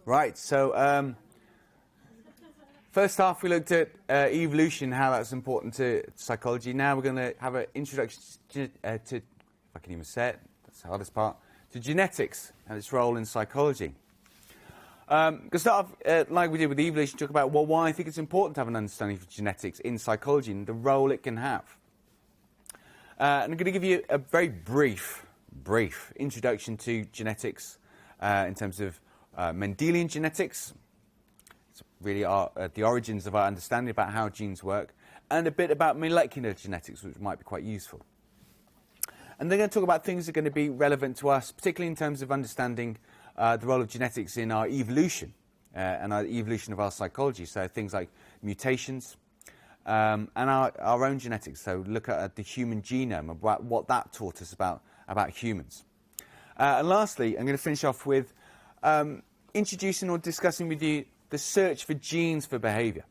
Right, so first half we looked at evolution, how that's important to psychology. Now we're going to have an introduction to, if I can even say it, that's the hardest part, to genetics and its role in psychology. Going to start off, like we did with evolution, talk about why I think it's important to have an understanding of genetics in psychology and the role it can have. And I'm going to give you a very brief introduction to genetics in terms of Mendelian genetics. It's really the origins of our understanding about how genes work, and a bit about molecular genetics, which might be quite useful. And they're going to talk about things that are going to be relevant to us, particularly in terms of understanding the role of genetics in our evolution and our evolution of our psychology. So things like mutations and our own genetics. So look at the human genome, about what that taught us about humans. And lastly, I'm going to finish off with introducing or discussing with you the search for genes for behaviour,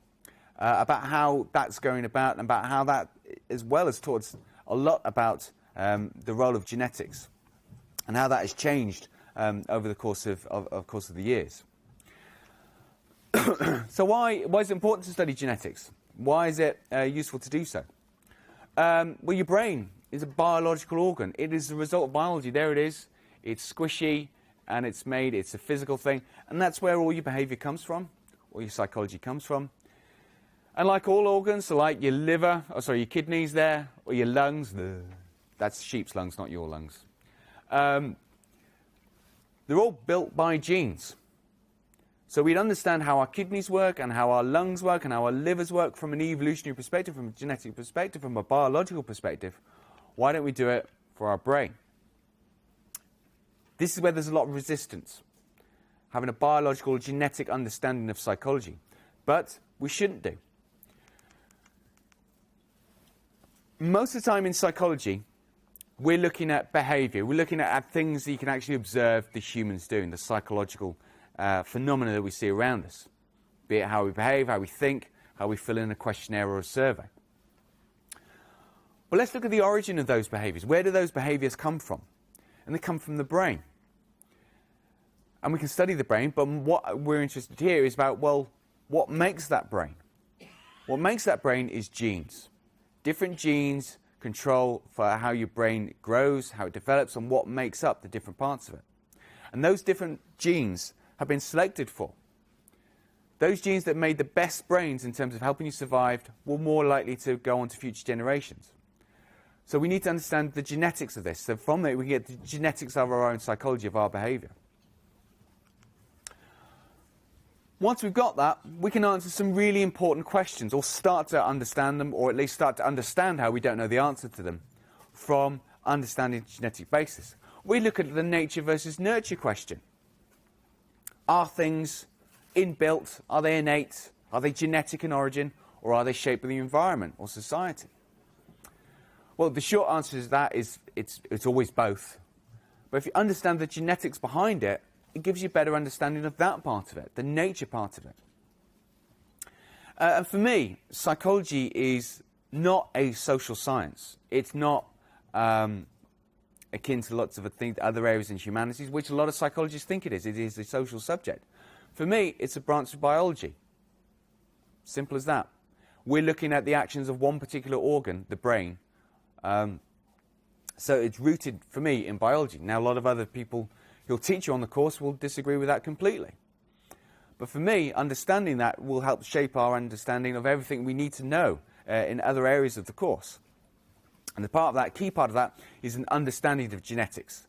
about how that's going about, and about how that, as well as taught us a lot about the role of genetics and how that has changed over the course of the years. So why is it important to study genetics? Why is it useful to do so? Well, your brain is a biological organ. It is the result of biology. There it is. It's squishy and it's a physical thing. And that's where all your behaviour comes from, or your psychology comes from. And like all organs, so like your liver, your kidneys there, or your lungs, that's sheep's lungs, not your lungs. They're all built by genes. So we'd understand how our kidneys work and how our lungs work and how our livers work from an evolutionary perspective, from a genetic perspective, from a biological perspective. Why don't we do it for our brain? This is where there's a lot of resistance, having a biological, genetic understanding of psychology. But we shouldn't do. Most of the time in psychology, we're looking at behaviour. We're looking at things that you can actually observe the humans doing, the psychological phenomena that we see around us, be it how we behave, how we think, how we fill in a questionnaire or a survey. But let's look at the origin of those behaviours. Where do those behaviours come from? And they come from the brain. And we can study the brain, but what we're interested here is about, well, what makes that brain? What makes that brain is genes. Different genes control for how your brain grows, how it develops, and what makes up the different parts of it. And those different genes have been selected for. Those genes that made the best brains in terms of helping you survive were more likely to go on to future generations. So we need to understand the genetics of this. So from there we get the genetics of our own psychology, of our behaviour. Once we've got that, we can answer some really important questions, or start to understand them, or at least start to understand how we don't know the answer to them from understanding the genetic basis. We look at the nature versus nurture question. Are things inbuilt? Are they innate? Are they genetic in origin? Or are they shaped by the environment or society? Well, the short answer to that is it's always both. But if you understand the genetics behind it, it gives you a better understanding of that part of it, the nature part of it. And for me, psychology is not a social science. It's not akin to lots of other areas in humanities, which a lot of psychologists think it is. It is a social subject. For me, it's a branch of biology. Simple as that. We're looking at the actions of one particular organ, the brain. So it's rooted, for me, in biology. Now, a lot of other people who'll teach you on the course will disagree with that completely. But for me, understanding that will help shape our understanding of everything we need to know in other areas of the course. And the key part of that is an understanding of genetics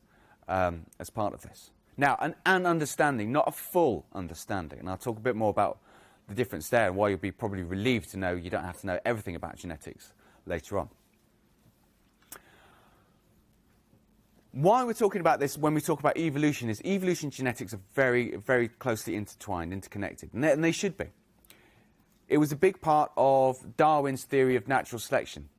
as part of this. Now, an understanding, not a full understanding. And I'll talk a bit more about the difference there and why you'll be probably relieved to know you don't have to know everything about genetics later on. Why we're talking about this when we talk about evolution is evolution and genetics are very, very closely intertwined, interconnected, and they should be. It was a big part of Darwin's theory of natural selection.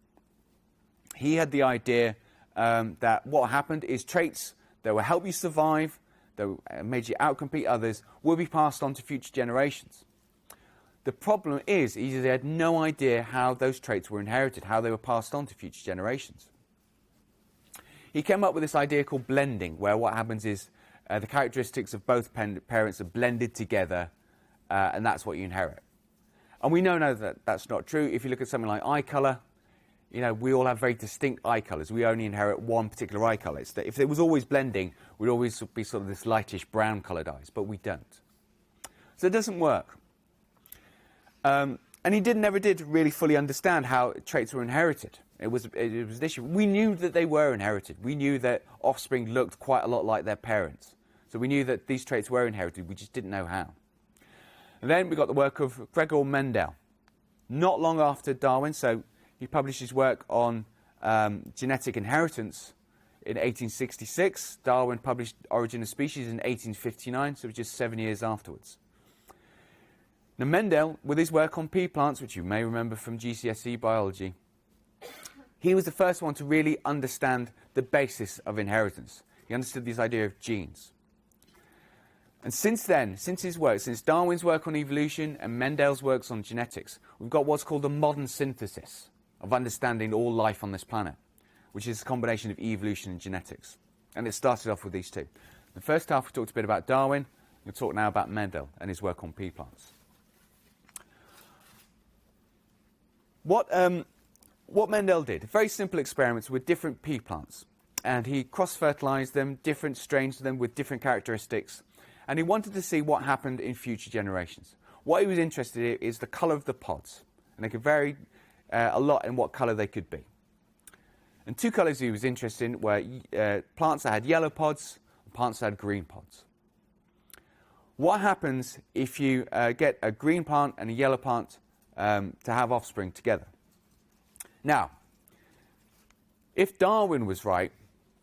He had the idea that what happened is traits that will help you survive, that made you outcompete others, will be passed on to future generations. The problem is they had no idea how those traits were inherited, how they were passed on to future generations. He came up with this idea called blending, where what happens is the characteristics of both parents are blended together, and that's what you inherit. And we know now that that's not true. If you look at something like eye colour, you know, we all have very distinct eye colours. We only inherit one particular eye colour. It's that if it was always blending, we'd always be sort of this lightish brown coloured eyes, but we don't. So it doesn't work. And he never did really fully understand how traits were inherited. It was an issue. We knew that they were inherited. We knew that offspring looked quite a lot like their parents. So we knew that these traits were inherited. We just didn't know how. And then we got the work of Gregor Mendel. Not long after Darwin, so he published his work on genetic inheritance in 1866. Darwin published Origin of Species in 1859, so it was just 7 years afterwards. Now Mendel, with his work on pea plants, which you may remember from GCSE biology, he was the first one to really understand the basis of inheritance. He understood this idea of genes. And since then, since his work, since Darwin's work on evolution and Mendel's works on genetics, we've got what's called a modern synthesis of understanding all life on this planet, which is a combination of evolution and genetics. And it started off with these two. The first half we talked a bit about Darwin. We'll talk now about Mendel and his work on pea plants. What Mendel did, very simple experiments with different pea plants. And he cross-fertilized them, different strains of them with different characteristics. And he wanted to see what happened in future generations. What he was interested in is the colour of the pods. And they could vary a lot in what colour they could be. And two colours he was interested in were plants that had yellow pods and plants that had green pods. What happens if you get a green plant and a yellow plant to have offspring together? Now, if Darwin was right,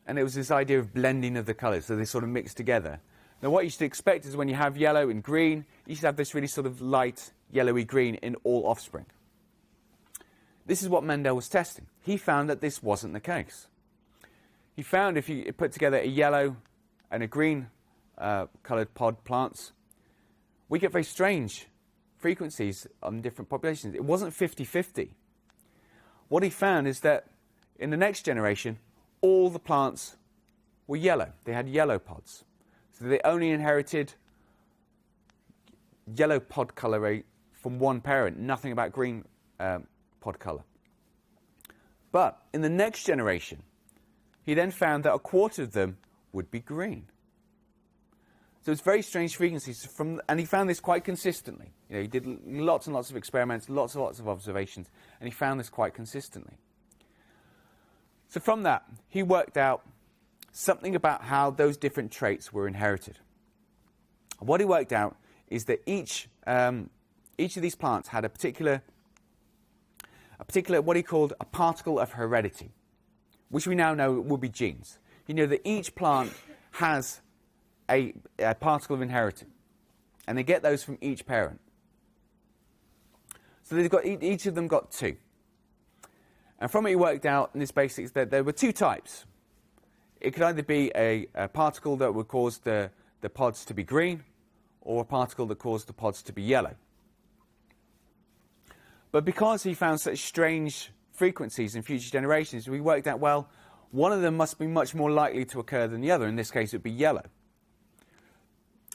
and it was this idea of blending of the colours, so they sort of mix together, now what you should expect is when you have yellow and green, you should have this really sort of light yellowy green in all offspring. This is what Mendel was testing. He found that this wasn't the case. He found if you put together a yellow and a green coloured pod plants, we get very strange frequencies on different populations. It wasn't 50-50. What he found is that in the next generation, all the plants were yellow. They had yellow pods. So they only inherited yellow pod colour rate from one parent, nothing about green pod colour. But in the next generation, he then found that a quarter of them would be green. So it's very strange frequencies, and he found this quite consistently. You know, he did lots and lots of experiments, lots and lots of observations, and he found this quite consistently. So from that, he worked out something about how those different traits were inherited. What he worked out is that each of these plants had a particular what he called a particle of heredity, which we now know would be genes. You know that each plant has a particle of inheritance, and they get those from each parent. So they've got each of them got two. And from it he worked out in this basics that there were two types. It could either be a particle that would cause the pods to be green, or a particle that caused the pods to be yellow. But because he found such strange frequencies in future generations, we worked out, well, one of them must be much more likely to occur than the other. In this case, it would be yellow.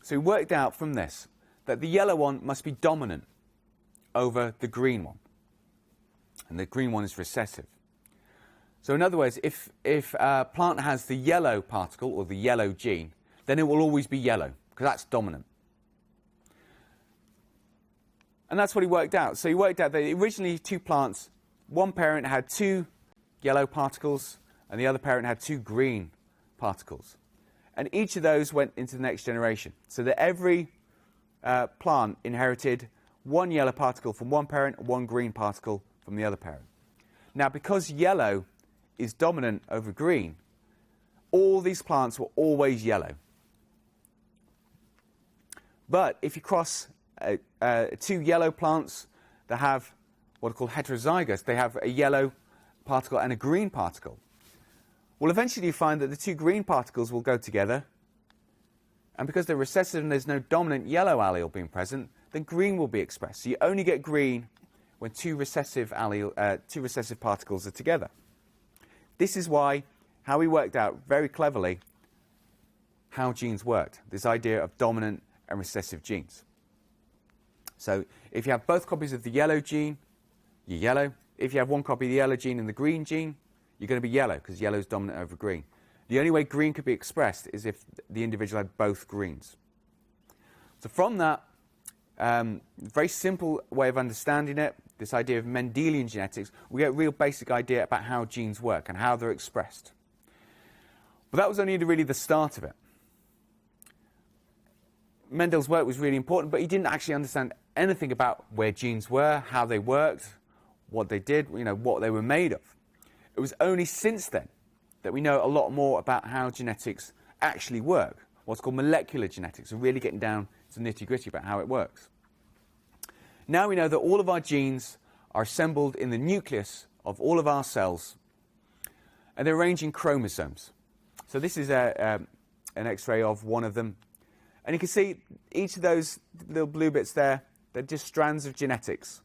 So we worked out from this that the yellow one must be dominant over the green one. And the green one is recessive. So in other words, if a plant has the yellow particle, or the yellow gene, then it will always be yellow, because that's dominant. And that's what he worked out. So he worked out that originally two plants, one parent had two yellow particles, and the other parent had two green particles. And each of those went into the next generation. So that every plant inherited one yellow particle from one parent and one green particle from the other parent. Now, because yellow is dominant over green, all these plants were always yellow. But if you cross two yellow plants that have what are called heterozygous, they have a yellow particle and a green particle. Well, eventually you find that the two green particles will go together, and because they're recessive and there's no dominant yellow allele being present, then green will be expressed. So you only get green when two recessive particles are together. This is why, how he worked out very cleverly, how genes worked, this idea of dominant and recessive genes. So if you have both copies of the yellow gene, you're yellow. If you have one copy of the yellow gene and the green gene, you're going to be yellow because yellow is dominant over green. The only way green could be expressed is if the individual had both greens. So from that, very simple way of understanding it, this idea of Mendelian genetics, we get a real basic idea about how genes work and how they're expressed. But that was only really the start of it. Mendel's work was really important, but he didn't actually understand anything about where genes were, how they worked, what they did, what they were made of. It was only since then that we know a lot more about how genetics actually work, what's called molecular genetics, and really getting down to nitty-gritty about how it works. Now we know that all of our genes are assembled in the nucleus of all of our cells, and they're arranged in chromosomes. So this is an X-ray of one of them. And you can see each of those little blue bits there, they're just strands of genetics.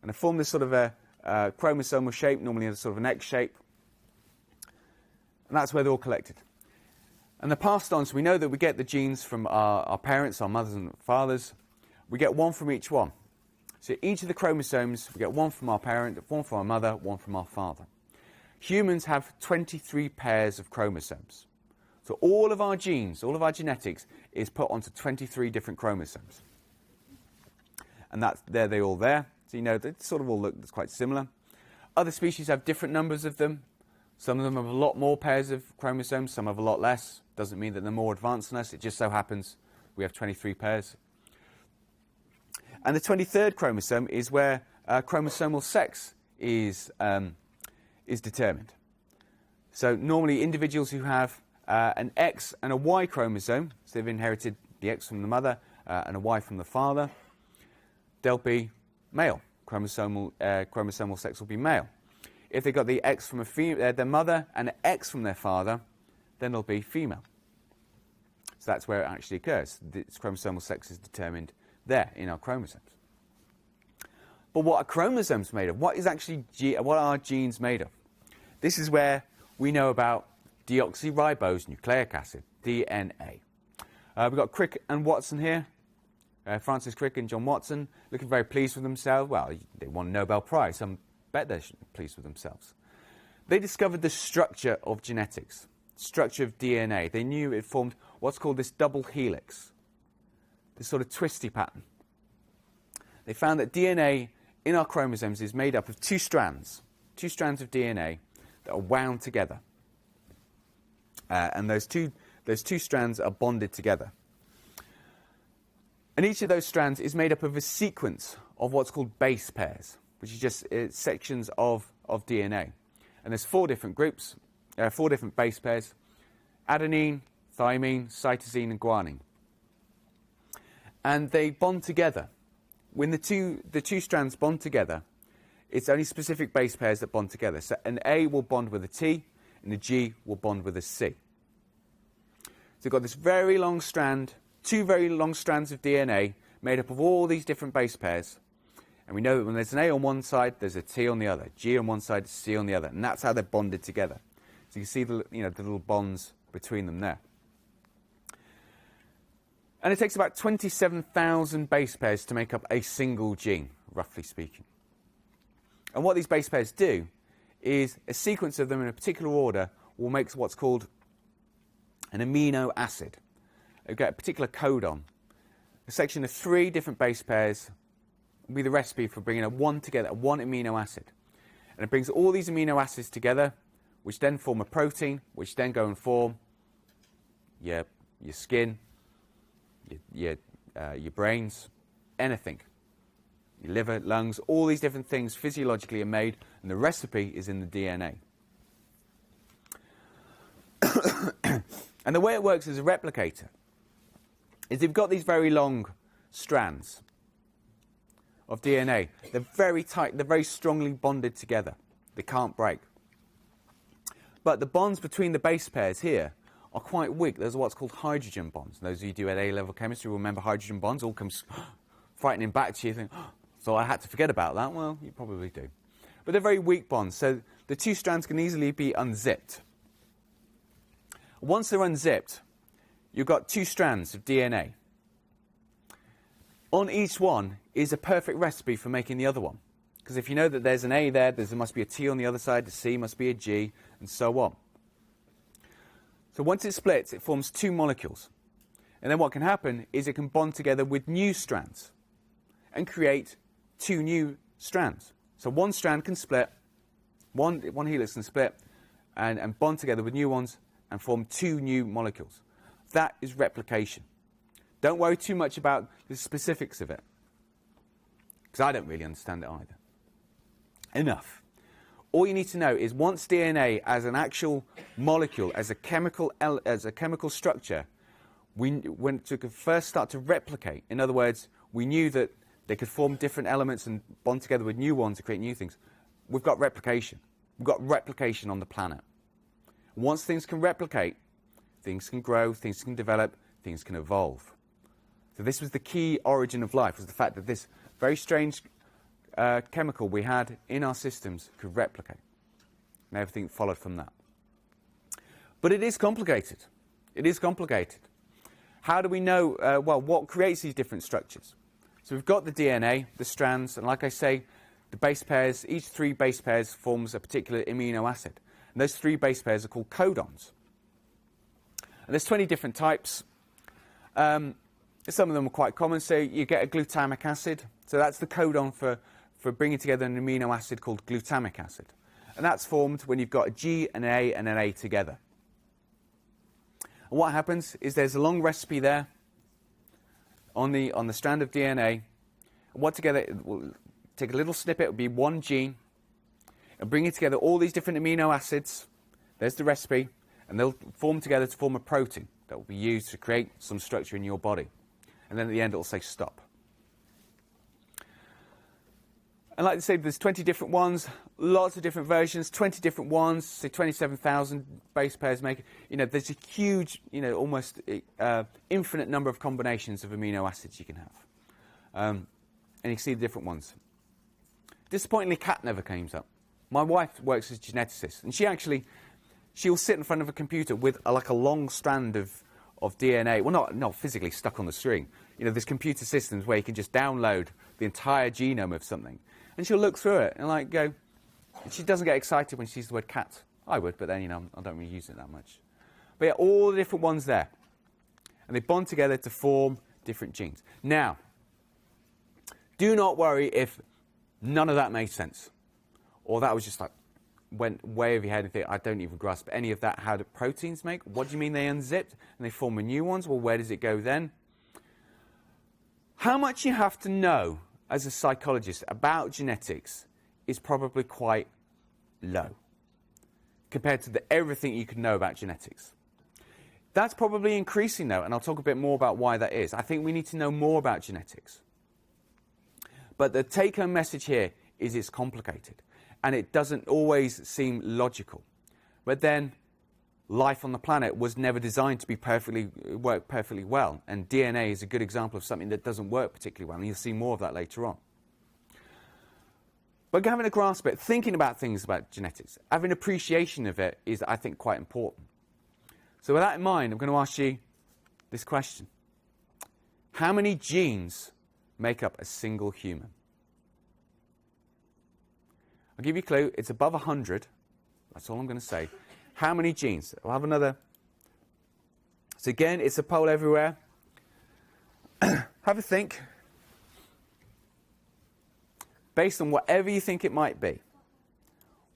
And they form this sort of a chromosomal shape, normally in sort of an X shape. And that's where they're all collected. And they're passed on, so we know that we get the genes from our parents, our mothers and fathers. We get one from each one. So each of the chromosomes, we get one from our parent, one from our mother, one from our father. Humans have 23 pairs of chromosomes. So all of our genes, all of our genetics is put onto 23 different chromosomes. And they're all there. So they sort of all look quite similar. Other species have different numbers of them. Some of them have a lot more pairs of chromosomes, some have a lot less. Doesn't mean that they're more advanced than us. It just so happens we have 23 pairs. And the 23rd chromosome is where chromosomal sex is determined. So normally individuals who have an X and a Y chromosome, so they've inherited the X from the mother and a Y from the father, they'll be male. Chromosomal sex will be male. If they got the X from their mother and an X from their father, then they'll be female. So that's where it actually occurs. This chromosomal sex is determined there in our chromosomes. But what are chromosomes made of? What are genes made of? This is where we know about deoxyribose nucleic acid, DNA. We've got Crick and Watson here. Francis Crick and John Watson, looking very pleased with themselves. Well, they won a Nobel Prize. I bet they're pleased with themselves. They discovered the structure of genetics, structure of DNA. They knew it formed what's called this double helix, this sort of twisty pattern. They found that DNA in our chromosomes is made up of two strands of DNA that are wound together. And those two strands are bonded together. And each of those strands is made up of a sequence of what's called base pairs, which is just sections of DNA. And there's 4 different groups, 4 different base pairs: adenine, thymine, cytosine, and guanine. And they bond together. When the two strands bond together, it's only specific base pairs that bond together. So an A will bond with a T, and a G will bond with a C. So you've got this very long strand, 2 very long strands of DNA made up of all these different base pairs. And we know that when there's an A on one side, there's a T on the other, G on one side, C on the other. And that's how they're bonded together. So you can see the little bonds between them there. And it takes about 27,000 base pairs to make up a single gene, roughly speaking. And what these base pairs do is a sequence of them in a particular order will make what's called an amino acid. You've got a particular codon. A section of 3 different base pairs will be the recipe for bringing one amino acid. And it brings all these amino acids together, which then form a protein, which then go and form your skin, your brains, anything. Your liver, lungs, all these different things physiologically are made, and the recipe is in the DNA. And the way it works as a replicator is you've got these very long strands of DNA. They're very tight, they're very strongly bonded together. They can't break. But the bonds between the base pairs here are quite weak. There's what's called hydrogen bonds. And those of you who do at A-level chemistry will remember hydrogen bonds. All comes frightening back to you. You think, so I had to forget about that. Well, you probably do. But they're very weak bonds, so the 2 strands can easily be unzipped. Once they're unzipped, you've got 2 strands of DNA. On each one is a perfect recipe for making the other one. Because if you know that there's an A there must be a T on the other side, the C must be a G, and so on. So once it splits, it forms 2 molecules. And then what can happen is it can bond together with new strands and create 2 new strands. So one strand can split, one helix can split, and bond together with new ones and form 2 new molecules. That is replication. Don't worry too much about the specifics of it, because I don't really understand it either. Enough. All you need to know is once DNA as an actual molecule, as a chemical structure, when it could first start to replicate, in other words, we knew that they could form different elements and bond together with new ones to create new things. We've got replication. We've got replication on the planet. Once things can replicate, things can grow, things can develop, things can evolve. So this was the key origin of life, was the fact that this very strange chemical we had in our systems could replicate. And everything followed from that. But it is complicated. It is complicated. How do we know, what creates these different structures? So we've got the DNA, the strands, and like I say, the base pairs, each 3 base pairs forms a particular amino acid. And those 3 base pairs are called codons. And there's 20 different types. Some of them are quite common. So you get a glutamic acid. So that's the codon for bringing together an amino acid called glutamic acid. And that's formed when you've got a G, an A, and an A together. And what happens is there's a long recipe there on the strand of DNA. And what together, we'll take a little snippet, it will be 1 gene, and bring it together all these different amino acids. There's the recipe, and they'll form together to form a protein that will be used to create some structure in your body. And then at the end, it'll say stop. And like I say, there's 20 different ones, lots of different versions, 20 different ones, say 27,000 base pairs make it. There's a huge, almost infinite number of combinations of amino acids you can have. And you can see the different ones. Disappointingly, cat never comes up. My wife works as a geneticist, and she'll sit in front of a computer with a long strand of DNA. Well, not physically stuck on the string. There's computer systems where you can just download the entire genome of something. And she'll look through it and go, she doesn't get excited when she sees the word cat. I would, but then, I don't really use it that much. But yeah, all the different ones there. And they bond together to form different genes. Now, do not worry if none of that made sense. Or that was just went way over your head and think, I don't even grasp any of that. How do proteins make? What do you mean they unzipped and they form new ones? Well, where does it go then? How much you have to know as a psychologist about genetics is probably quite low compared to everything you could know about genetics. That's probably increasing though, and I'll talk a bit more about why that is. I think we need to know more about genetics. But the take-home message here is it's complicated, and it doesn't always seem logical. But then life on the planet was never designed to work perfectly well, and DNA is a good example of something that doesn't work particularly well, and you'll see more of that later on. But having a grasp of it, thinking about things about genetics, having appreciation of it is, I think, quite important. So with that in mind, I'm going to ask you this question. How many genes make up a single human? I'll give you a clue. It's above 100. That's all I'm going to say. How many genes? I'll have another. So again, it's a poll everywhere. Have a think. Based on whatever you think it might be.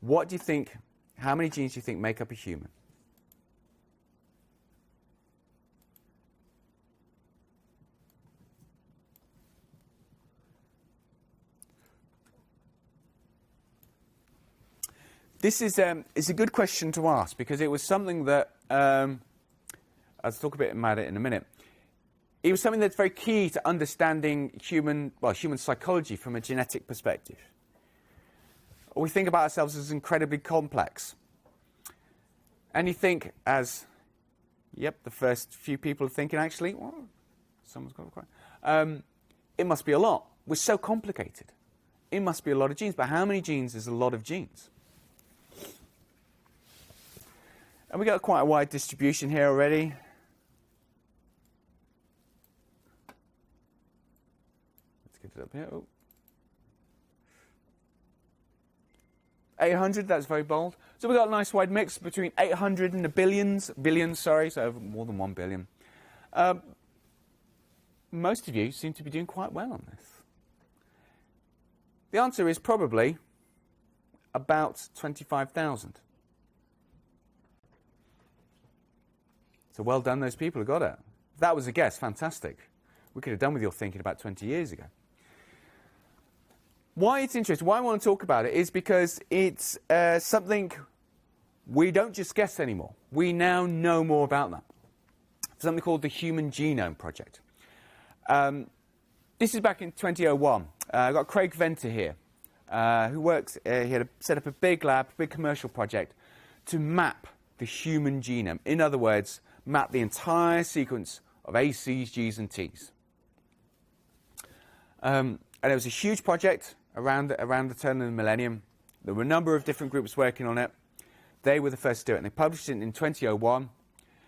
What do you think, how many genes do you think make up a human? This is a good question to ask because it was something that, I'll talk a bit about it in a minute. It was something that's very key to understanding human psychology from a genetic perspective. We think about ourselves as incredibly complex. And you think as, the first few people are thinking actually, well, someone's got it quite. It must be a lot. We're so complicated. It must be a lot of genes. But how many genes is a lot of genes? And we got quite a wide distribution here already. it up here. Oh. 800, that's very bold. So we've got a nice wide mix between 800 and the billions, so more than 1 billion. Most of you seem to be doing quite well on this. The answer is probably about 25,000. So well done, those people who got it. If that was a guess, fantastic. We could have done with your thinking about 20 years ago. Why it's interesting, why I want to talk about it is because it's something we don't just guess anymore. We now know more about that. Something called the Human Genome Project. This is back in 2001. I've got Craig Venter here, who works, he had set up a big lab, big commercial project to map the human genome. In other words, map the entire sequence of A, C's, G's, and T's. And it was a huge project around the turn of the millennium. There were a number of different groups working on it. They were the first to do it, and they published it in 2001.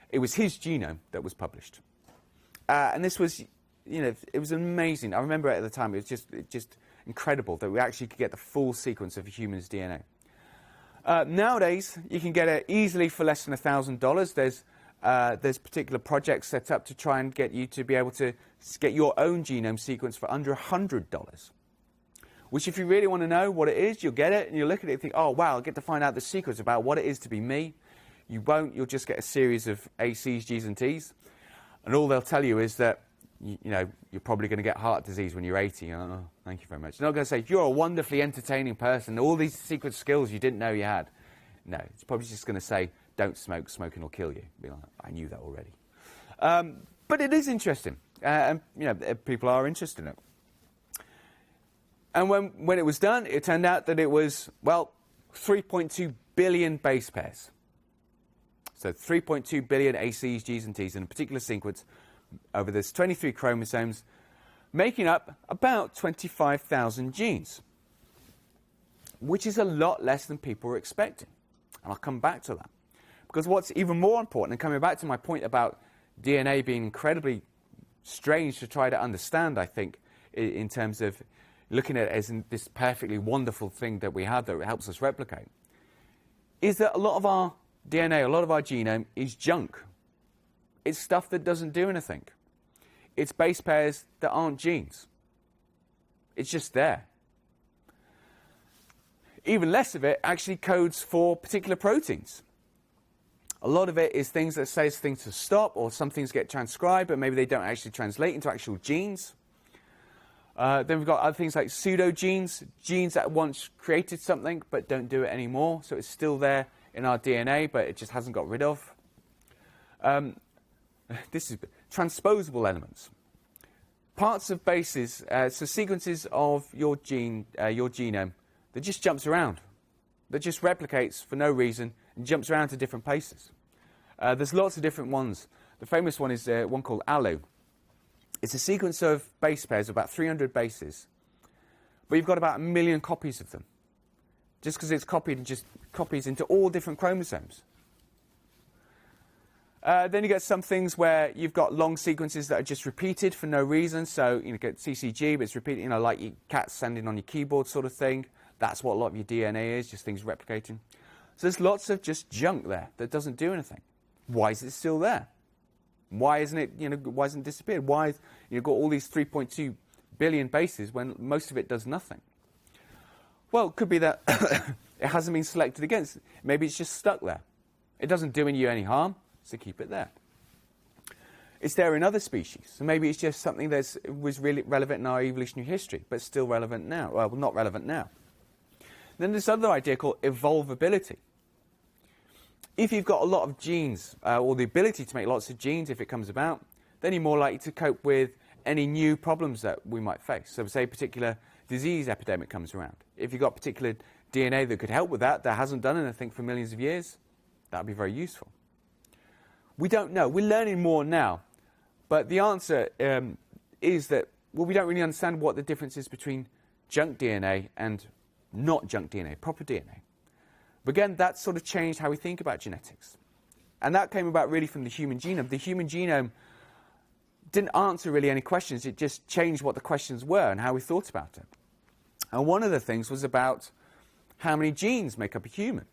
It was his genome that was published. And this was, it was amazing. I remember it at the time. It was just incredible that we actually could get the full sequence of a human's DNA. Nowadays, you can get it easily for less than $1,000. There's particular projects set up to try and get you to be able to get your own genome sequence for under $100. Which, if you really want to know what it is, you'll get it, and you'll look at it and think, oh, wow, I'll get to find out the secrets about what it is to be me. You won't. You'll just get a series of A, C's, G's, and T's. And all they'll tell you is that, you're probably going to get heart disease when you're 80. Oh, thank you very much. They're not going to say, you're a wonderfully entertaining person, all these secret skills you didn't know you had. No, it's probably just going to say, don't smoke, smoking will kill you. Be like, I knew that already. But it is interesting, and people are interested in it. And when it was done, it turned out that it was, 3.2 billion base pairs. So 3.2 billion ACs, Gs, and Ts in a particular sequence over this 23 chromosomes, making up about 25,000 genes, which is a lot less than people were expecting. And I'll come back to that. Because what's even more important, and coming back to my point about DNA being incredibly strange to try to understand, I think, in terms of looking at it as this perfectly wonderful thing that we have that helps us replicate, is that a lot of our DNA, a lot of our genome is junk. It's stuff that doesn't do anything. It's base pairs that aren't genes. It's just there. Even less of it actually codes for particular proteins. A lot of it is things that says things to stop, or some things get transcribed, but maybe they don't actually translate into actual genes. Then we've got other things like pseudogenes, genes that once created something but don't do it anymore, so it's still there in our DNA, but it just hasn't got rid of. This is transposable elements. Parts of bases, so sequences of your genome, that just jumps around, that just replicates for no reason and jumps around to different places. There's lots of different ones. The famous one is one called ALU. It's a sequence of base pairs, about 300 bases, but you've got about 1 million copies of them, just because it's copied and just copies into all different chromosomes. Then you get some things where you've got long sequences that are just repeated for no reason. So you get CCG, but it's repeated, like your cat standing on your keyboard sort of thing. That's what a lot of your DNA is, just things replicating. So there's lots of just junk there that doesn't do anything. Why is it still there? Why isn't it, why hasn't it disappeared? Why you've got all these 3.2 billion bases when most of it does nothing? Well, it could be that it hasn't been selected against. Maybe it's just stuck there. It doesn't do you any harm, so keep it there. It's there in other species, so maybe it's just something that was really relevant in our evolutionary history, but still relevant now. Well, not relevant now. Then there's this other idea called evolvability. If you've got a lot of genes, or the ability to make lots of genes if it comes about, then you're more likely to cope with any new problems that we might face. So say a particular disease epidemic comes around. If you've got particular DNA that could help with that hasn't done anything for millions of years, that would be very useful. We don't know. We're learning more now. But the answer is that, we don't really understand what the difference is between junk DNA and not junk DNA, proper DNA. But again, that sort of changed how we think about genetics. And that came about really from the human genome. The human genome didn't answer really any questions. It just changed what the questions were and how we thought about it. And one of the things was about how many genes make up a human.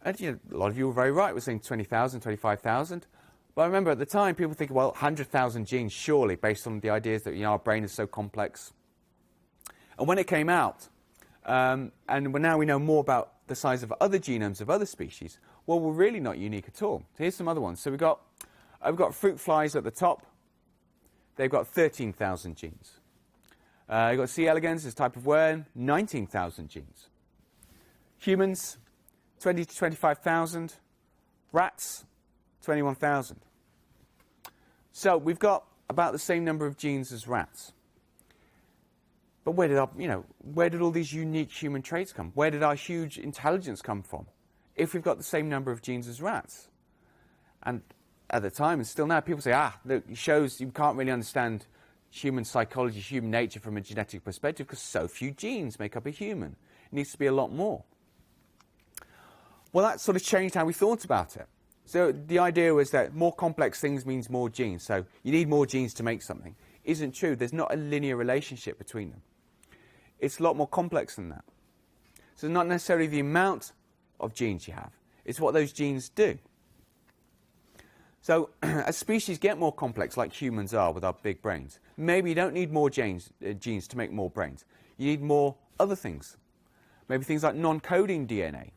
And a lot of you were very right. We're saying 20,000, 25,000. But I remember at the time, people think, well, 100,000 genes, surely, based on the ideas that our brain is so complex. And when it came out, and now we know more about the size of other genomes of other species, well, we're really not unique at all. So here's some other ones. So we've got fruit flies at the top. They've got 13,000 genes. You've got C. elegans, this type of worm, 19,000 genes. Humans, 20 to 25,000. Rats, 21,000. So we've got about the same number of genes as rats. But where did all these unique human traits come? Where did our huge intelligence come from? If we've got the same number of genes as rats. And at the time, and still now, people say, look, it shows you can't really understand human psychology, human nature from a genetic perspective because so few genes make up a human. It needs to be a lot more. Well, that sort of changed how we thought about it. So the idea was that more complex things means more genes. So you need more genes to make something. Isn't true. There's not a linear relationship between them. It's a lot more complex than that. So not necessarily the amount of genes you have. It's what those genes do. So as species get more complex, like humans are with our big brains, maybe you don't need more genes to make more brains. You need more other things. Maybe things like non-coding DNA.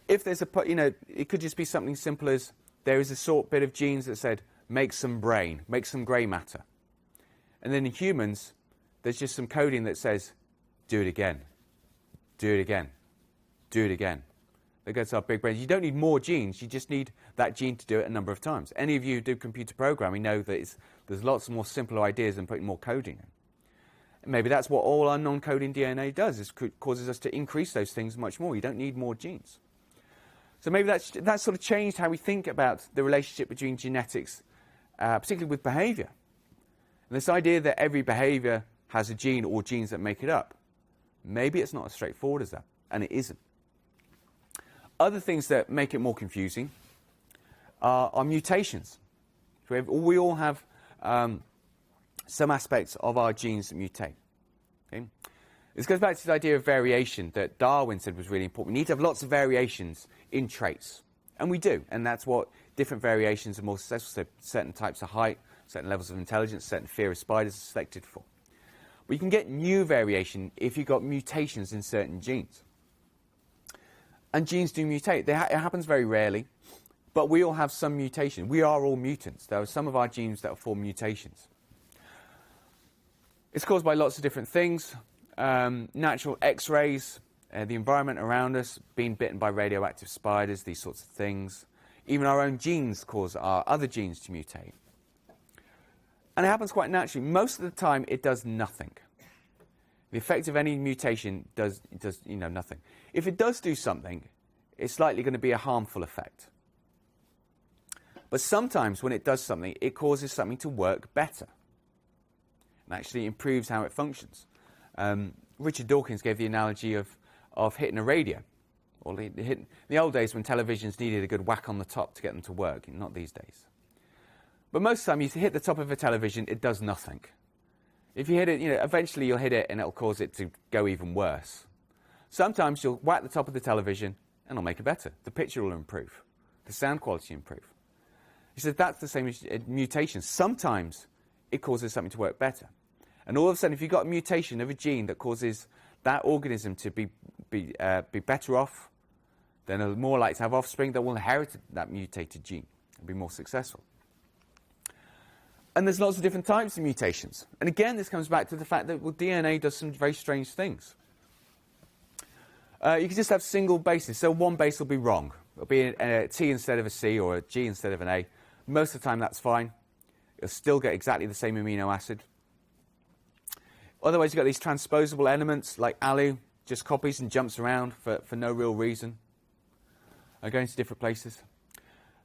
If there's it could just be something simple as there is a bit of genes that said, make some brain, make some grey matter. And then in humans, there's just some coding that says, do it again, do it again, do it again. That goes to our big brains. You don't need more genes, you just need that gene to do it a number of times. Any of you who do computer programming know that there's lots more simpler ideas than putting more coding in. And maybe that's what all our non-coding DNA does, is causes us to increase those things much more. You don't need more genes. So maybe that sort of changed how we think about the relationship between genetics, particularly with behavior. And this idea that every behavior has a gene or genes that make it up, maybe it's not as straightforward as that, and it isn't. Other things that make it more confusing are mutations. We all have some aspects of our genes that mutate. Okay? This goes back to the idea of variation that Darwin said was really important. We need to have lots of variations in traits. And we do. And that's what different variations are more successful. So certain types of height, certain levels of intelligence, certain fear of spiders are selected for. But you can get new variation if you've got mutations in certain genes. And genes do mutate. It happens very rarely. But we all have some mutation. We are all mutants. There are some of our genes that form mutations. It's caused by lots of different things. Natural X-rays, the environment around us, being bitten by radioactive spiders, these sorts of things. Even our own genes cause our other genes to mutate. And it happens quite naturally. Most of the time, it does nothing. The effect of any mutation does nothing. If it does do something, it's likely going to be a harmful effect. But sometimes when it does something, it causes something to work better and actually improves how it functions. Richard Dawkins gave the analogy of hitting a radio. Or in the old days when televisions needed a good whack on the top to get them to work, not these days. But most of the time, you hit the top of a television, it does nothing. If you hit it, eventually you'll hit it and it'll cause it to go even worse. Sometimes you'll whack the top of the television and it'll make it better. The picture will improve. The sound quality will improve. He said that's the same as mutations. Sometimes it causes something to work better. And all of a sudden, if you've got a mutation of a gene that causes that organism to be better off, then they're more likely to have offspring that will inherit that mutated gene and be more successful. And there's lots of different types of mutations. And again, this comes back to the fact that DNA does some very strange things. You can just have single bases. So one base will be wrong. It'll be a T instead of a C or a G instead of an A. Most of the time, that's fine. You'll still get exactly the same amino acid. Otherwise, you've got these transposable elements like alu, just copies and jumps around for no real reason, going to different places.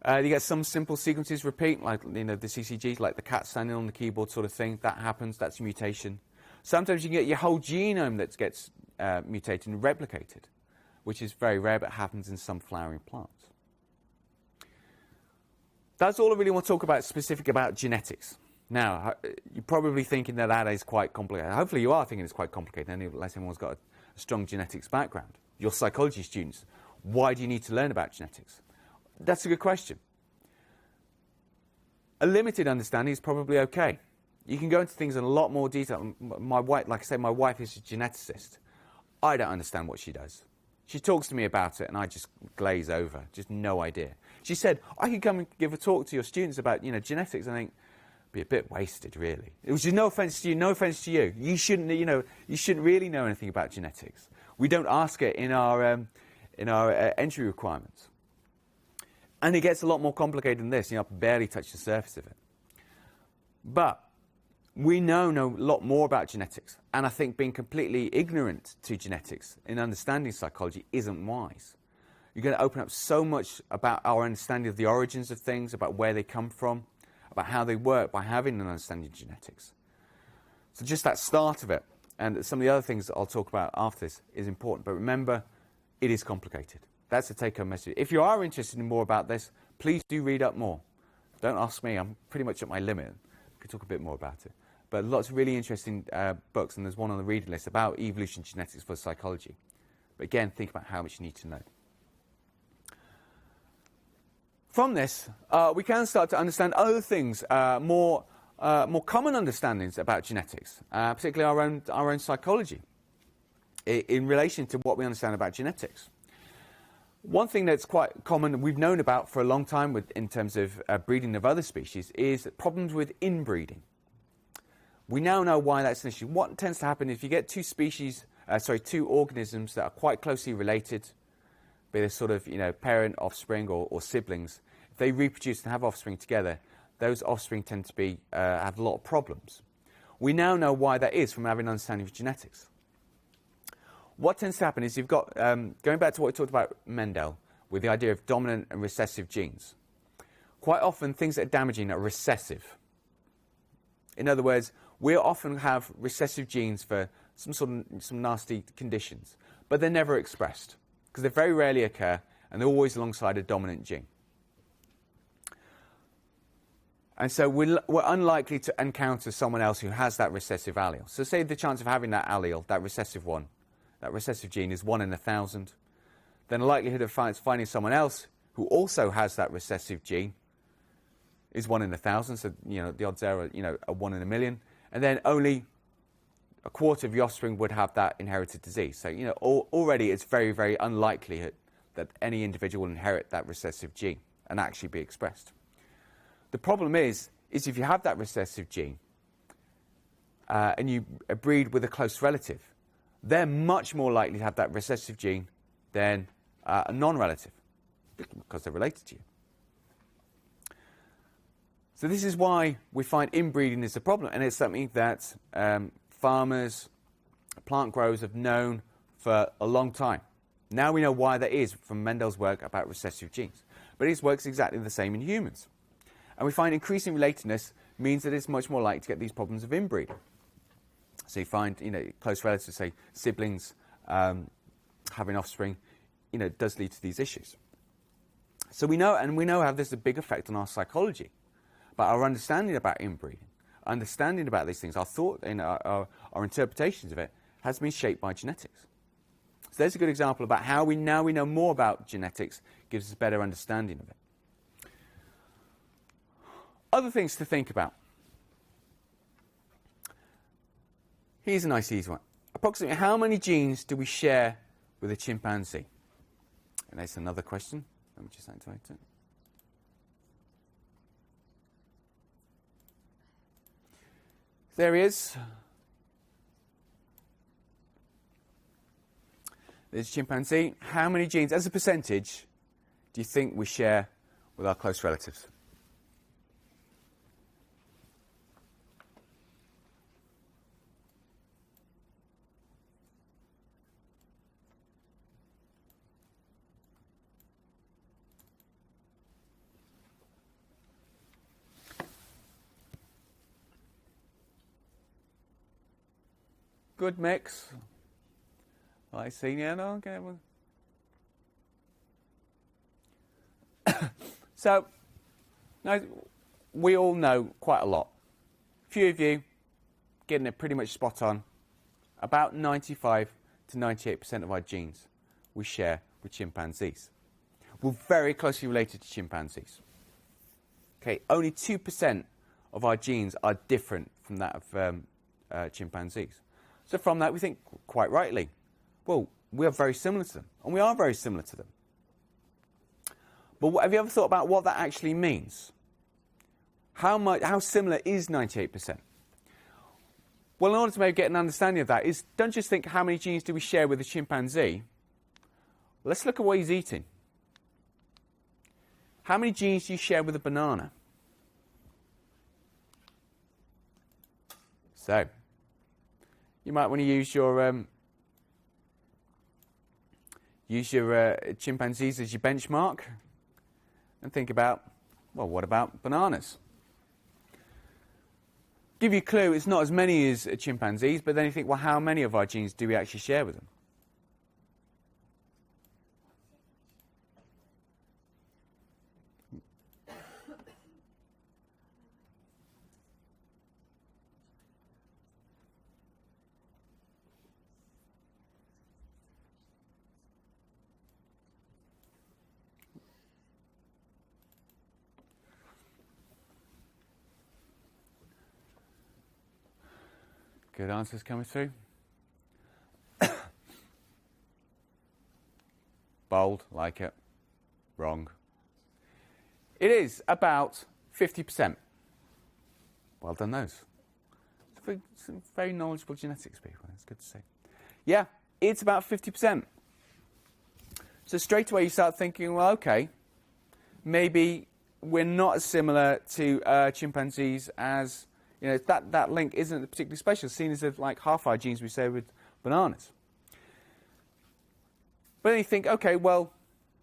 You get some simple sequences repeat, like the CCG, like the cat standing on the keyboard sort of thing. That happens. That's a mutation. Sometimes you can get your whole genome that gets mutated and replicated, which is very rare, but happens in some flowering plants. That's all I really want to talk about specific about genetics. Now, you're probably thinking that is quite complicated. Hopefully you are thinking it's quite complicated, unless anyone's got a strong genetics background. Your psychology students, why do you need to learn about genetics? That's a good question. A limited understanding is probably okay. You can go into things in a lot more detail. My wife, like I say, my wife is a geneticist. I don't understand what she does. She talks to me about it, and I just glaze over. Just no idea. She said, I could come and give a talk to your students about, genetics. I think, be a bit wasted, really. Which is no offence to you, no offence to you. You shouldn't really know anything about genetics. We don't ask it in our entry requirements. And it gets a lot more complicated than this. I've barely touched the surface of it. But we know a lot more about genetics. And I think being completely ignorant to genetics in understanding psychology isn't wise. You're going to open up so much about our understanding of the origins of things, about where they come from, about how they work by having an understanding of genetics. So just that start of it, and some of the other things that I'll talk about after this is important. But remember, it is complicated. That's the take-home message. If you are interested in more about this, please do read up more. Don't ask me. I'm pretty much at my limit. I could talk a bit more about it. But lots of really interesting books, and there's one on the reading list about evolution genetics for psychology. But again, think about how much you need to know. From this, we can start to understand other things, more common understandings about genetics, particularly our own psychology, in relation to what we understand about genetics. One thing that's quite common, we've known about for a long time in terms of breeding of other species, is problems with inbreeding. We now know why that's an issue. What tends to happen if you get two organisms that are quite closely related, be they sort of, parent, offspring, or siblings. If they reproduce and have offspring together, those offspring tend to be have a lot of problems. We now know why that is from having an understanding of genetics. What tends to happen is you've got, going back to what we talked about Mendel, with the idea of dominant and recessive genes. Quite often, things that are damaging are recessive. In other words, we often have recessive genes for some nasty conditions, but they're never expressed because they very rarely occur, and they're always alongside a dominant gene. And so we're unlikely to encounter someone else who has that recessive allele. So say the chance of having that allele, that recessive one, that recessive gene is 1 in 1,000. Then the likelihood of finding someone else who also has that recessive gene is 1 in 1,000. So, the odds there are, a 1 in a million. And then only a quarter of your offspring would have that inherited disease. So, already it's very, very unlikely that any individual will inherit that recessive gene and actually be expressed. The problem is if you have that recessive gene and you breed with a close relative, they're much more likely to have that recessive gene than a non-relative because they're related to you. So this is why we find inbreeding is a problem, and it's something that farmers, plant growers have known for a long time. Now we know why that is from Mendel's work about recessive genes. But it works exactly the same in humans. And we find increasing relatedness means that it's much more likely to get these problems of inbreeding. So you find, close relatives, say siblings, having offspring, does lead to these issues. So we know how there's a big effect on our psychology. But our understanding about inbreeding, understanding about these things, our thought and our interpretations of it has been shaped by genetics. So there's a good example about how we know more about genetics, gives us a better understanding of it. Other things to think about. Here's a nice easy one. Approximately how many genes do we share with a chimpanzee? And that's another question. Let me just activate it. There he is. There's a chimpanzee. How many genes, as a percentage, do you think we share with our close relatives? Good mix. I see. Yeah, no, okay. So, Now, we all know quite a lot. A few of you getting it pretty much spot on. About 95 to 98% of our genes we share with chimpanzees. We're very closely related to chimpanzees. Okay, only 2% of our genes are different from that of chimpanzees. So from that, we think, quite rightly, well, we are very similar to them, and we are very similar to them. But have you ever thought about what that actually means? How similar is 98%? Well, in order to maybe get an understanding of that, don't just think how many genes do we share with a chimpanzee. Let's look at what he's eating. How many genes do you share with a banana? So, you might want to use your chimpanzees as your benchmark and think about, well, what about bananas? Give you a clue, it's not as many as chimpanzees, but then you think, well, how many of our genes do we actually share with them? Good answers coming through. Bold, like it. Wrong. It is about 50%. Well done, those. Some very knowledgeable genetics people. It's good to see. Yeah, it's about 50%. So straight away you start thinking, well, okay, maybe we're not as similar to chimpanzees as... You know, that link isn't particularly special, seen as if like half our genes we share with bananas. But then you think, okay, well,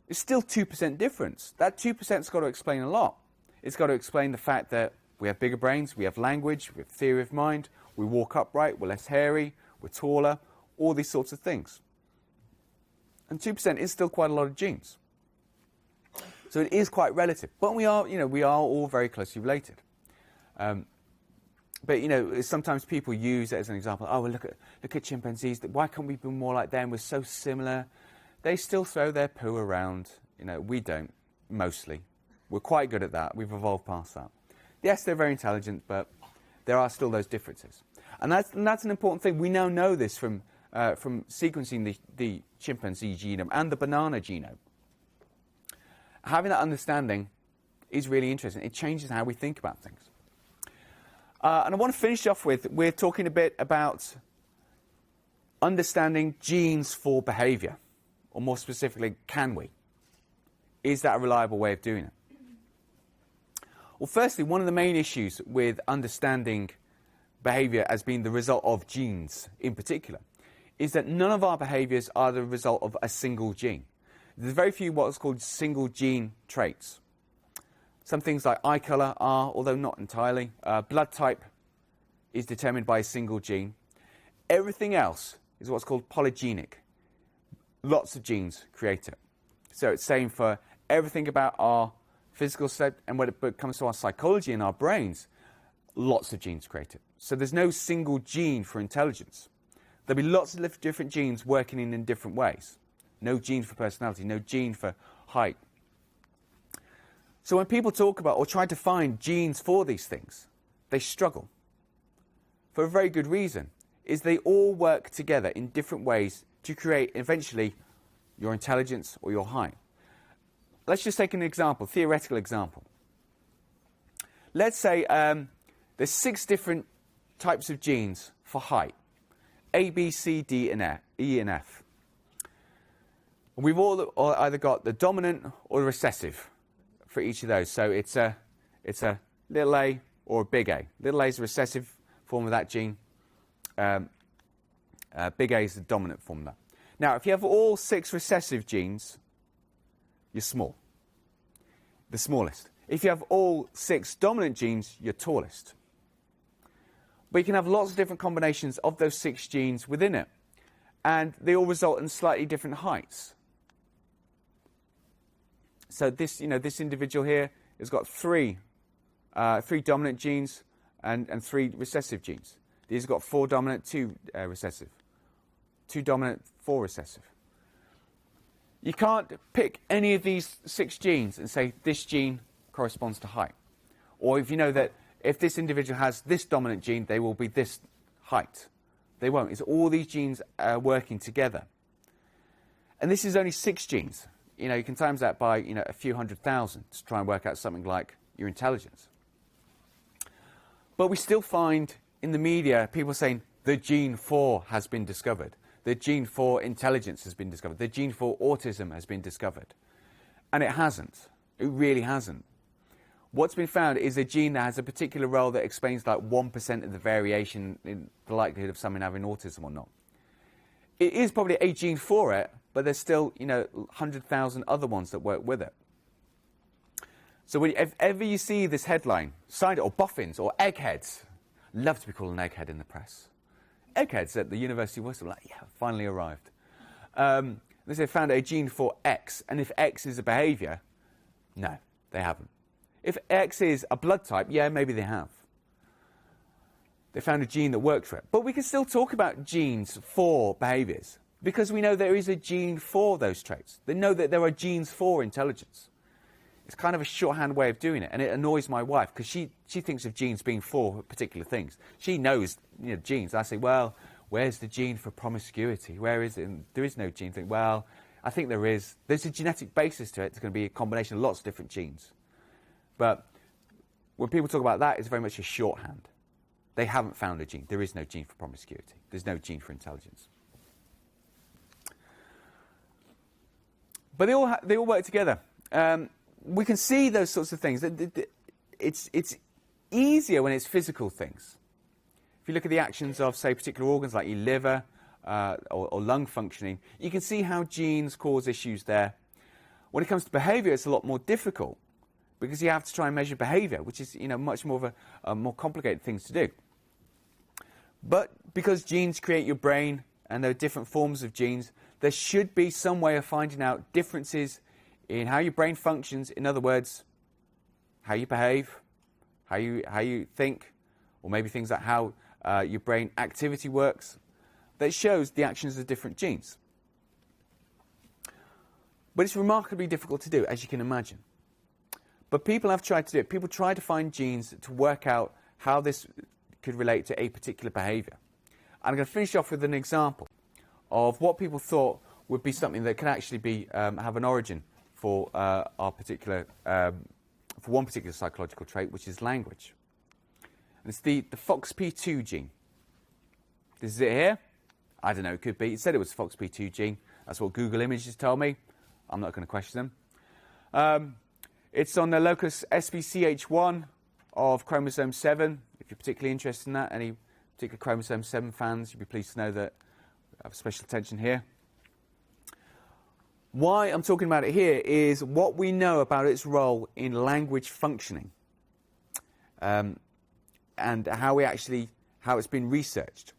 it's still 2% difference. That 2%'s got to explain a lot. It's got to explain the fact that we have bigger brains, we have language, we have theory of mind, we walk upright, we're less hairy, we're taller, all these sorts of things. And 2% is still quite a lot of genes. So it is quite relative. But we are all very closely related. But, you know, sometimes people use it as an example. Oh, well, look at chimpanzees. Why can't we be more like them? We're so similar. They still throw their poo around. You know, we don't, mostly. We're quite good at that. We've evolved past that. Yes, they're very intelligent, but there are still those differences. And that's an important thing. We now know this from sequencing the chimpanzee genome and the banana genome. Having that understanding is really interesting. It changes how we think about things. And I want to finish off with, we're talking a bit about understanding genes for behavior. Or more specifically, can we? Is that a reliable way of doing it? Well, firstly, one of the main issues with understanding behavior as being the result of genes in particular is that none of our behaviors are the result of a single gene. There's very few what's called single gene traits. Some things like eye colour are, although not entirely. Blood type is determined by a single gene. Everything else is what's called polygenic. Lots of genes create it. So it's same for everything about our physical state, and when it comes to our psychology and our brains, lots of genes create it. So there's no single gene for intelligence. There'll be lots of different genes working in different ways. No gene for personality, no gene for height. So when people talk about or try to find genes for these things, they struggle. For a very good reason, is they all work together in different ways to create, eventually, your intelligence or your height. Let's just take an example, theoretical example. Let's say there's 6 different types of genes for height. A, B, C, D, and E, and F. We've all either got the dominant or the recessive for each of those. So it's a little a or a big A. Little a is the recessive form of that gene. Big A is the dominant form of that. Now, if you have all 6 recessive genes, you're small. The smallest. If you have all 6 dominant genes, you're tallest. But you can have lots of different combinations of those 6 genes within it. And they all result in slightly different heights. So this individual here has got 3 3 dominant genes and 3 recessive genes. These have got 4 dominant, 2 recessive. 2 dominant, 4 recessive. You can't pick any of these 6 genes and say this gene corresponds to height. Or if you know that if this individual has this dominant gene, they will be this height. They won't. It's all these genes working together. And this is only 6 genes. You can times that by a few 100,000 to try and work out something like your intelligence. But we still find in the media people saying the gene for has been discovered. The gene for intelligence has been discovered. The gene for autism has been discovered. And it hasn't. It really hasn't. What's been found is a gene that has a particular role that explains like 1% of the variation in the likelihood of someone having autism or not. It is probably a gene for it, but there's still 100,000 other ones that work with it. So if ever you see this headline, cider or boffins or eggheads, love to be called an egghead in the press. Eggheads at the University of Worcester, like, yeah, finally arrived. They say found a gene for X, and if X is a behaviour, no, they haven't. If X is a blood type, yeah, maybe they have. They found a gene that worked for it. But we can still talk about genes for behaviours, because we know there is a gene for those traits. They know that there are genes for intelligence. It's kind of a shorthand way of doing it, and it annoys my wife because she thinks of genes being for particular things. She knows genes. I say, well, where's the gene for promiscuity? Where is it? And there is no gene. Well, I think there is. There's a genetic basis to it. It's going to be a combination of lots of different genes. But when people talk about that, it's very much a shorthand. They haven't found a gene. There is no gene for promiscuity. There's no gene for intelligence. But they all work together. We can see those sorts of things. It's easier when it's physical things. If you look at the actions of, say, particular organs like your liver or lung functioning, you can see how genes cause issues there. When it comes to behaviour, it's a lot more difficult because you have to try and measure behaviour, which is much more of a more complicated things to do. But because genes create your brain and there are different forms of genes, there should be some way of finding out differences in how your brain functions. In other words, how you behave, how you think, or maybe things like how your brain activity works, that shows the actions of different genes. But it's remarkably difficult to do, as you can imagine. But people have tried to do it. People try to find genes to work out how this could relate to a particular behaviour. I'm going to finish off with an example of what people thought would be something that could actually be have an origin for our particular, for one particular psychological trait, which is language. And it's the FOXP2 gene. This is it here. I don't know, it could be. It said it was FOXP2 gene. That's what Google Images told me. I'm not going to question them. It's on the locus SBCH1 of chromosome 7. If you're particularly interested in that, any particular chromosome 7 fans, you'd be pleased to know that I have special attention here. Why I'm talking about it here is what we know about its role in language functioning, and how it's been researched.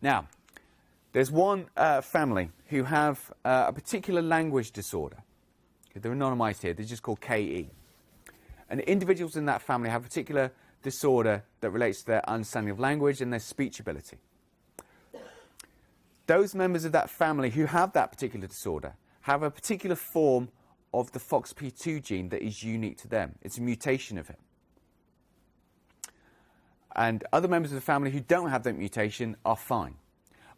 Now, there's one family who have a particular language disorder. They're anonymized here. They're just called KE. And individuals in that family have a particular disorder that relates to their understanding of language and their speech ability. Those members of that family who have that particular disorder have a particular form of the FOXP2 gene that is unique to them. It's a mutation of it. And other members of the family who don't have that mutation are fine.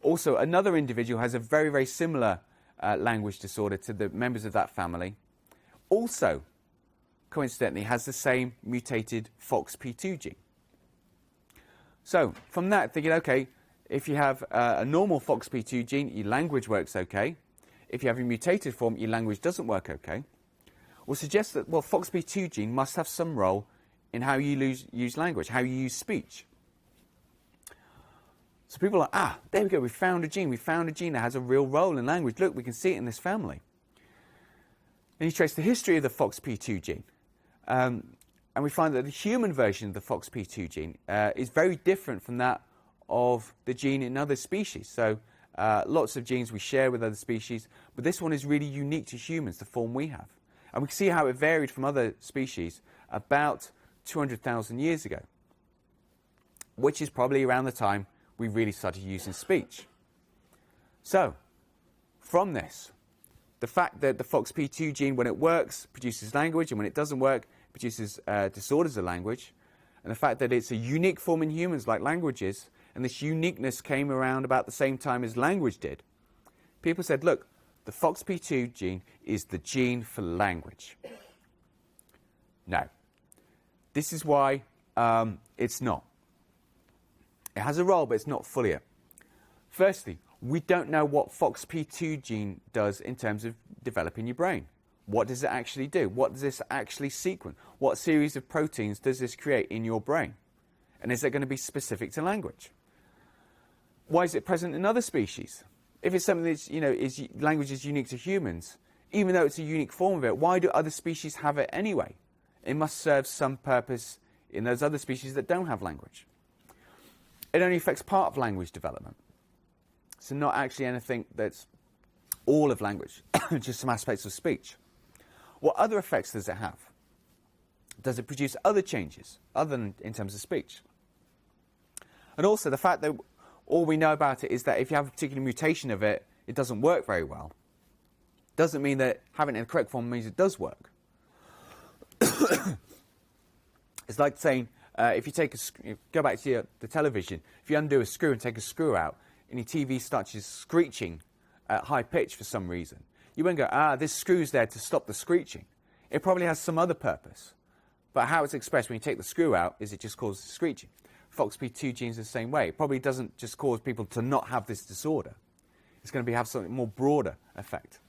Also, another individual has a very, very similar language disorder to the members of that family. Also, coincidentally, has the same mutated FOXP2 gene. So, from that, thinking, okay, if you have a normal FOXP2 gene, your language works okay. If you have a mutated form, your language doesn't work okay. Will suggest that, well, FOXP2 gene must have some role in how you use language, how you use speech. So people are like, there we go, we found a gene. We found a gene that has a real role in language. Look, we can see it in this family. And you trace the history of the FOXP2 gene. And we find that the human version of the FOXP2 gene is very different from that of the gene in other species. So lots of genes we share with other species, but this one is really unique to humans, the form we have. And we can see how it varied from other species about 200,000 years ago, which is probably around the time we really started using speech. So, from this, the fact that the FOXP2 gene, when it works, produces language, and when it doesn't work, produces disorders of language, and the fact that it's a unique form in humans like language is, and this uniqueness came around about the same time as language did, people said, look, the FOXP2 gene is the gene for language. Now, this is why it's not. It has a role, but it's not fully it. Firstly, we don't know what FOXP2 gene does in terms of developing your brain. What does it actually do? What does this actually sequence? What series of proteins does this create in your brain? And is it going to be specific to language? Why is it present in other species? If it's something that's, language is unique to humans, even though it's a unique form of it, why do other species have it anyway? It must serve some purpose in those other species that don't have language. It only affects part of language development. So not actually anything that's all of language, just some aspects of speech. What other effects does it have? Does it produce other changes, other than in terms of speech? And also the fact that all we know about it is that if you have a particular mutation of it, it doesn't work very well. Doesn't mean that having it in the correct form means it does work. It's like saying, if you take go back to the television, if you undo a screw and take a screw out, and your TV starts screeching at high pitch for some reason, you won't go, this screw's there to stop the screeching. It probably has some other purpose. But how it's expressed when you take the screw out is it just causes screeching. FOXP2 genes the same way. It probably doesn't just cause people to not have this disorder. It's going to have something more broader effect.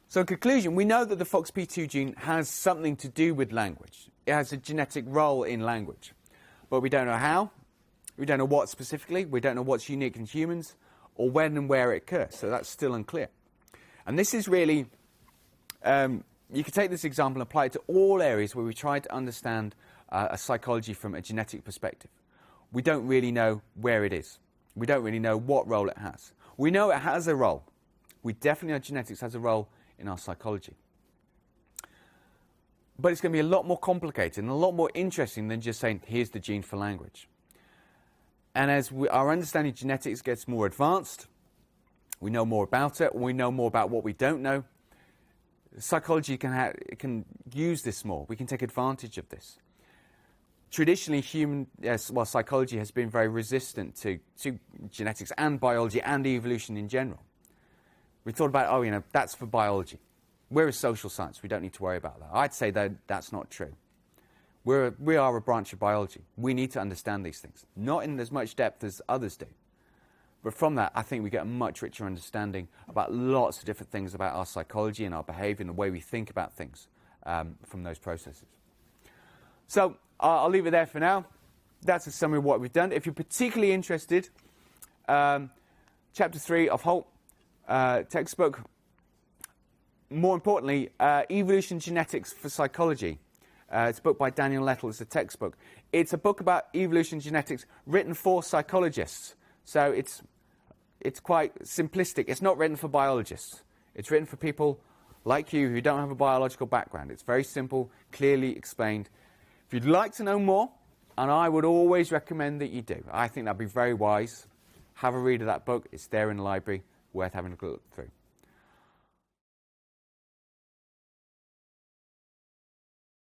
So in conclusion, we know that the FOXP2 gene has something to do with language. It has a genetic role in language. But we don't know how. We don't know what specifically. We don't know what's unique in humans or when and where it occurs. So that's still unclear. And this is really, you could take this example and apply it to all areas where we try to understand a psychology from a genetic perspective. We don't really know where it is. We don't really know what role it has. We know it has a role. We definitely know genetics has a role in our psychology. But it's going to be a lot more complicated and a lot more interesting than just saying, here's the gene for language. And as our understanding of genetics gets more advanced, we know more about it, we know more about what we don't know, psychology can use this more. We can take advantage of this. Traditionally, psychology has been very resistant to genetics and biology and evolution in general. We thought about, that's for biology. We're a social science. We don't need to worry about that. I'd say that that's not true. We are a branch of biology. We need to understand these things. Not in as much depth as others do. But from that, I think we get a much richer understanding about lots of different things about our psychology and our behavior and the way we think about things from those processes. So I'll leave it there for now. That's a summary of what we've done. If you're particularly interested, Chapter 3 of Holt textbook. More importantly, Evolution Genetics for Psychology. It's a book by Daniel Lettle. It's a textbook. It's a book about evolution genetics written for psychologists. So it's quite simplistic. It's not written for biologists. It's written for people like you who don't have a biological background. It's very simple, clearly explained. If you'd like to know more, and I would always recommend that you do, I think that'd be very wise, have a read of that book. It's there in the library, worth having a look through.